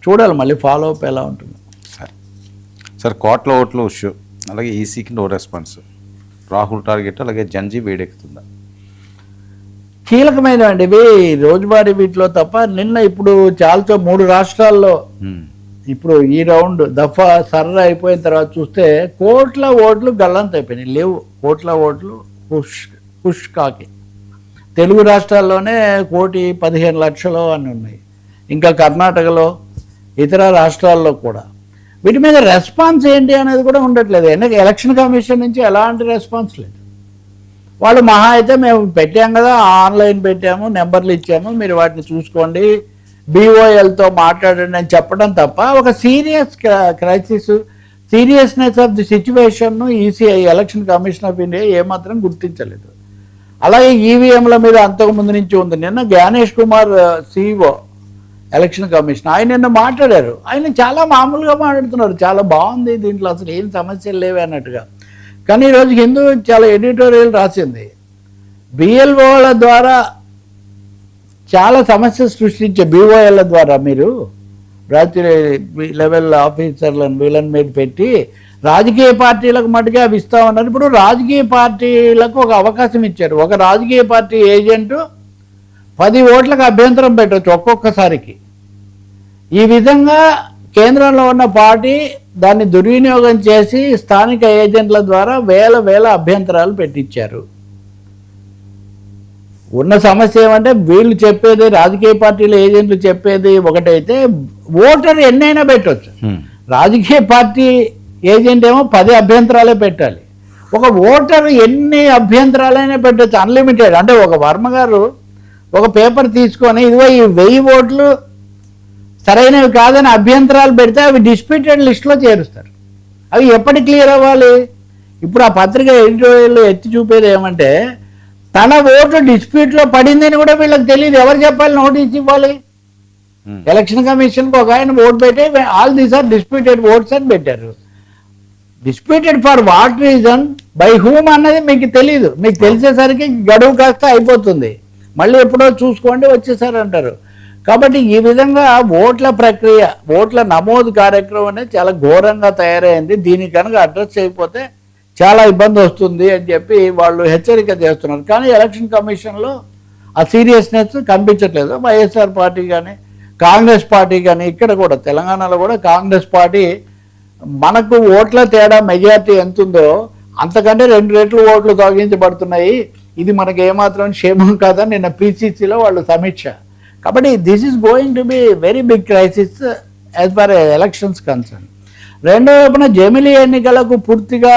చూడాలి మళ్ళీ follow up ఎలా ఉంటుంది. సార్ కోట్ల ఓట్లు ఇష్యూ, అలాగే ఈసీకి నో రెస్పాన్స్, రాహుల్ టార్గెట్, అలాగే జంజీ వేడెక్కుతుందా? కీలకమైనవండి ఇవి రోజువారీ వీటిలో తప్ప. నిన్న ఇప్పుడు చాలా 3 రాష్ట్రాల్లో ఇప్పుడు ఈ రౌండ్ దఫా సర్రా అయిపోయిన తర్వాత చూస్తే కోట్ల ఓట్లు గల్లంత అయిపోయినాయి, లేవు కోట్ల ఓట్లు పుష్ కాకి. తెలుగు రాష్ట్రాల్లోనే 1,15,00,000 అని ఉన్నాయి, ఇంకా కర్ణాటకలో ఇతర రాష్ట్రాల్లో కూడా. వీటి మీద రెస్పాన్స్ ఏంటి అనేది కూడా ఉండట్లేదు. ఎలక్షన్ కమిషన్ నుంచి ఎలాంటి రెస్పాన్స్ లేదు. వాళ్ళు మహా అయితే మేము పెట్టాం కదా, ఆన్లైన్ పెట్టాము, నెంబర్లు ఇచ్చాము, మీరు వాటిని చూసుకోండి, బీఓఎల్తో మాట్లాడండి అని చెప్పడం తప్ప ఒక serious crisis, seriousness of the సిచ్యువేషన్ను ECI election commission of India ఏమాత్రం గుర్తించలేదు. అలాగే ఈవీఎంల మీద అంతకుముందు నుంచి ఉంది. నిన్న Gyanesh Kumar CEO election commission ఆయన నిన్న మాట్లాడారు. ఆయన చాలా మామూలుగా మాట్లాడుతున్నారు, చాలా బాగుంది, దీంట్లో అసలు ఏం సమస్యలు లేవే అన్నట్టుగా. కానీ ఈరోజు హిందూ చాలా ఎడిటోరియల్ రాసింది, బిఎల్ఓల ద్వారా చాలా సమస్యలు సృష్టించే బీఓఎల్ ద్వారా మీరు రాత్రి లెవెల్ ఆఫీసర్లను వీళ్ళని మీద పెట్టి రాజకీయ పార్టీలకు మటుకే అవి ఇస్తామన్నారు. ఇప్పుడు రాజకీయ పార్టీలకు ఒక అవకాశం ఇచ్చారు. ఒక రాజకీయ పార్టీ ఏజెంటు 10 ఓట్లకు అభ్యంతరం పెట్టవచ్చు ఒక్కొక్కసారికి. ఈ విధంగా కేంద్రంలో ఉన్న పార్టీ దాన్ని దుర్వినియోగం చేసి స్థానిక ఏజెంట్ల ద్వారా వేల అభ్యంతరాలు పెట్టించారు. ఉన్న సమస్య ఏమంటే వీళ్ళు చెప్పేది, రాజకీయ పార్టీల ఏజెంట్లు చెప్పేది ఒకటైతే ఓటర్ ఎన్నైనా పెట్టవచ్చు. రాజకీయ పార్టీ ఏజెంట్ ఏమో 10 అభ్యంతరాలే పెట్టాలి. ఒక ఓటర్ ఎన్ని అభ్యంతరాలైనా పెట్టచ్చు, అన్లిమిటెడ్. అంటే ఒక వర్మ గారు ఒక పేపర్ తీసుకొని ఇదిగో ఈ 1000 ఓట్లు సరైనవి కాదని అభ్యంతరాలు పెడితే అవి డిస్ప్యూటెడ్ లిస్టులో చేరుస్తారు. అవి ఎప్పటి క్లియర్ అవ్వాలి? ఇప్పుడు ఆ పత్రిక ఎడిటోరియల్లో ఎత్తి చూపేది ఏమంటే తన ఓటు డిస్ప్యూట్లో పడిందని కూడా వీళ్ళకి తెలియదు. ఎవరు చెప్పాలి? నోటీస్ ఇవ్వాలి. ఎలక్షన్ కమిషన్కి ఒక ఆయన ఓటు పెట్టి all these are disputed votes అని పెట్టారు. Disputed for what reason, by whom అన్నది మీకు తెలియదు. మీకు తెలిసేసరికి గడువు కాస్త అయిపోతుంది, మళ్ళీ ఎప్పుడో చూసుకోండి వచ్చేసారంటారు. కాబట్టి ఈ విధంగా ఓట్ల ప్రక్రియ, ఓట్ల నమోదు కార్యక్రమం అనేది చాలా ఘోరంగా తయారైంది. దీనికి కనుక అడ్రస్ చేయకపోతే చాలా ఇబ్బంది వస్తుంది అని చెప్పి వాళ్ళు హెచ్చరిక చేస్తున్నారు. కానీ ఎలక్షన్ కమిషన్లో ఆ సీరియస్నెస్ కనిపించట్లేదు. వైఎస్ఆర్ పార్టీ కానీ కాంగ్రెస్ పార్టీ కానీ, ఇక్కడ కూడా తెలంగాణలో కూడా కాంగ్రెస్ పార్టీ మనకు ఓట్ల తేడా మెజారిటీ ఎంత ఉందో అంతకంటే 2 రెట్లు ఓట్లు తొలగించబడుతున్నాయి, ఇది మనకు ఏమాత్రం క్షేమం కాదని నిన్న పిసిసిలో వాళ్ళు సమీక్ష. కాబట్టి this is going to be very big crisis as far elections concern. రెండో వైపున జమిలీ ఎన్నికలకు పూర్తిగా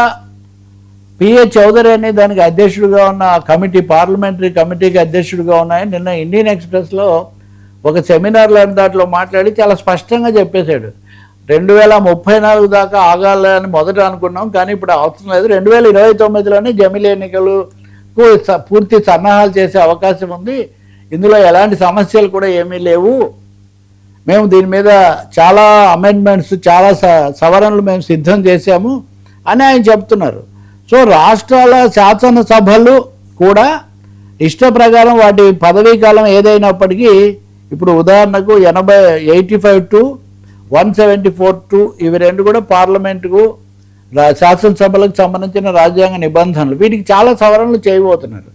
పిఏ చౌదరి అని దానికి అధ్యక్షుడిగా ఉన్న కమిటీ, పార్లమెంటరీ కమిటీకి అధ్యక్షుడిగా ఉన్నాయి. నిన్న ఇండియన్ ఎక్స్ప్రెస్లో ఒక సెమినార్లో దాంట్లో మాట్లాడి చాలా స్పష్టంగా చెప్పేశాడు, 2034 దాకా ఆగాలని మొదట అనుకున్నాం, కానీ ఇప్పుడు అవసరం లేదు, 2029లోనే జమిలీ ఎన్నికలకు పూర్తి సన్నాహాలు చేసే అవకాశం ఉంది, ఇందులో ఎలాంటి సమస్యలు కూడా ఏమీ లేవు, మేము దీని మీద చాలా అమెండ్మెంట్స్, చాలా సవరణలు మేము సిద్ధం చేశాము అని ఆయన చెప్తున్నారు. సో రాష్ట్రాల శాసనసభలు కూడా ఇష్ట ప్రకారం వాటి పదవీ కాలం ఏదైనప్పటికీ ఇప్పుడు ఉదాహరణకు 85 to 174 ఇవి 2 కూడా పార్లమెంటుకు శాసనసభలకు సంబంధించిన రాజ్యాంగ నిబంధనలు, వీటికి చాలా సవరణలు చేయబోతున్నారు.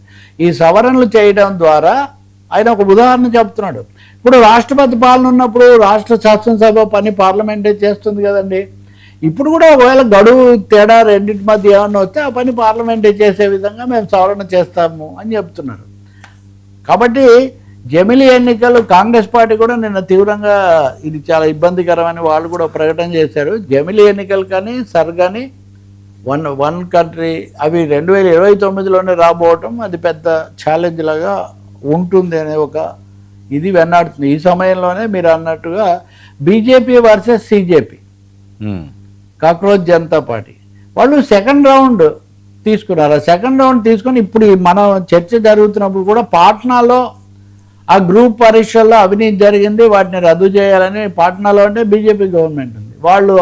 ఈ సవరణలు చేయడం ద్వారా ఆయన ఒక ఉదాహరణ చెప్తున్నాడు. ఇప్పుడు రాష్ట్రపతి పాలన ఉన్నప్పుడు రాష్ట్ర శాసనసభ పని పార్లమెంటే చేస్తుంది కదండి. ఇప్పుడు కూడా ఒకవేళ గడువు తేడా రెండింటి మధ్య ఏమన్నా వస్తే ఆ పని పార్లమెంటే చేసే విధంగా మేము సవరణ చేస్తాము అని చెప్తున్నారు. కాబట్టి జమిలీ ఎన్నికలు కాంగ్రెస్ పార్టీ కూడా నిన్న తీవ్రంగా ఇది చాలా ఇబ్బందికరమని వాళ్ళు కూడా ప్రకటన చేశారు. జమిలీ ఎన్నికలు కానీ సర్ కానీ వన్ కంట్రీ అవి 2029లోనే రాబోవటం అది పెద్ద ఛాలెంజ్ లాగా ఉంటుంది అనే ఒక ఇది వెన్నాడుతుంది. ఈ సమయంలోనే మీరు అన్నట్టుగా BJP versus CJP, cockroach Janata party, వాళ్ళు సెకండ్ రౌండ్ తీసుకున్నారు. ఆ సెకండ్ రౌండ్ తీసుకొని ఇప్పుడు మనం చర్చ జరుగుతున్నప్పుడు కూడా పాట్నాలో ఆ గ్రూప్ పరీక్షల్లో అవినీతి జరిగింది, వాటిని రద్దు చేయాలని పాట్నాలో అంటే బీజేపీ గవర్నమెంట్ ఉంది. వాళ్ళు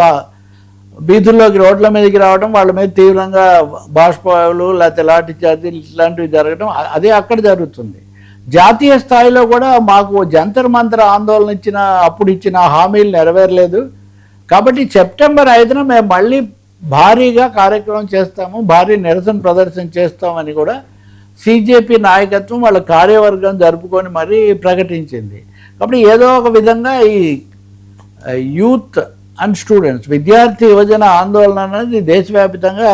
వీధుల్లోకి రోడ్ల మీదకి రావడం, వాళ్ళ మీద తీవ్రంగా బాష్పాలు లేకపోతే లాఠీ చార్జీలు ఇట్లాంటివి జరగడం, అదే అక్కడ జరుగుతుంది. జాతీయ స్థాయిలో కూడా మాకు జంతర్ మంతర్ ఆందోళన అప్పుడు ఇచ్చిన హామీలు నెరవేరలేదు. కాబట్టి సెప్టెంబర్ 5న మేము మళ్ళీ భారీగా కార్యక్రమం చేస్తాము, భారీ నిరసన ప్రదర్శన చేస్తామని కూడా సిజేపీ నాయకత్వం వాళ్ళ కార్యవర్గం జరుపుకొని మరీ ప్రకటించింది. కాబట్టి ఏదో ఒక విధంగా ఈ యూత్ అండ్ స్టూడెంట్స్ విద్యార్థి యువజన ఆందోళన అనేది దేశవ్యాప్తంగా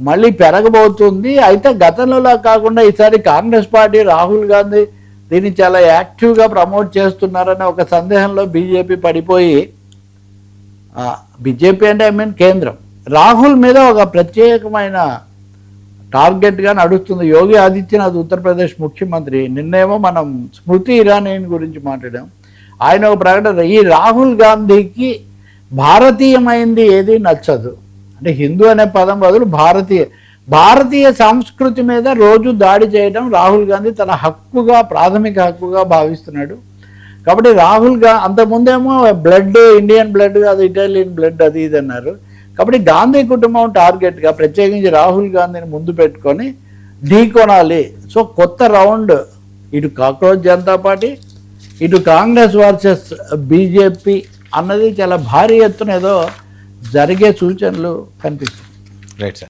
మళ్ళీ పెరగబోతుంది. అయితే గతంలో కాకుండా ఈసారి కాంగ్రెస్ పార్టీ, రాహుల్ గాంధీ దీన్ని చాలా యాక్టివ్గా ప్రమోట్ చేస్తున్నారనే ఒక సందేహంలో బీజేపీ పడిపోయి, బీజేపీ అంటే కేంద్రం రాహుల్ మీద ఒక ప్రత్యేకమైన టార్గెట్గా నడుస్తుంది. యోగి ఆదిత్యనాథ్ ఉత్తరప్రదేశ్ ముఖ్యమంత్రి, నిన్నేమో మనం స్మృతి ఇరానీ గురించి మాట్లాడాం. ఆయన ఒక ప్రకటన, ఈ రాహుల్ గాంధీకి భారతీయమైంది ఏది నచ్చదు, అంటే హిందూ అనే పదం బదులు భారతీయ సంస్కృతి మీద రోజు దాడి చేయడం రాహుల్ గాంధీ తన హక్కుగా, ప్రాథమిక హక్కుగా భావిస్తున్నాడు. కాబట్టి అంతకుముందేమో బ్లడ్ ఇండియన్ బ్లడ్ కాదు ఇటాలియన్ బ్లడ్ అది ఇది అన్నారు. కాబట్టి గాంధీ కుటుంబం టార్గెట్గా ప్రత్యేకించి రాహుల్ గాంధీని ముందు పెట్టుకొని ఢీకొనాలి. సో కొత్త రౌండ్, ఇటు కాక్రోచ్ జనతా పార్టీ, ఇటు కాంగ్రెస్ వర్సెస్ బీజేపీ అన్నది చాలా భారీ ఎత్తున ఏదో జరిగే సూచనలు కనిపిస్తుంది. Right sir.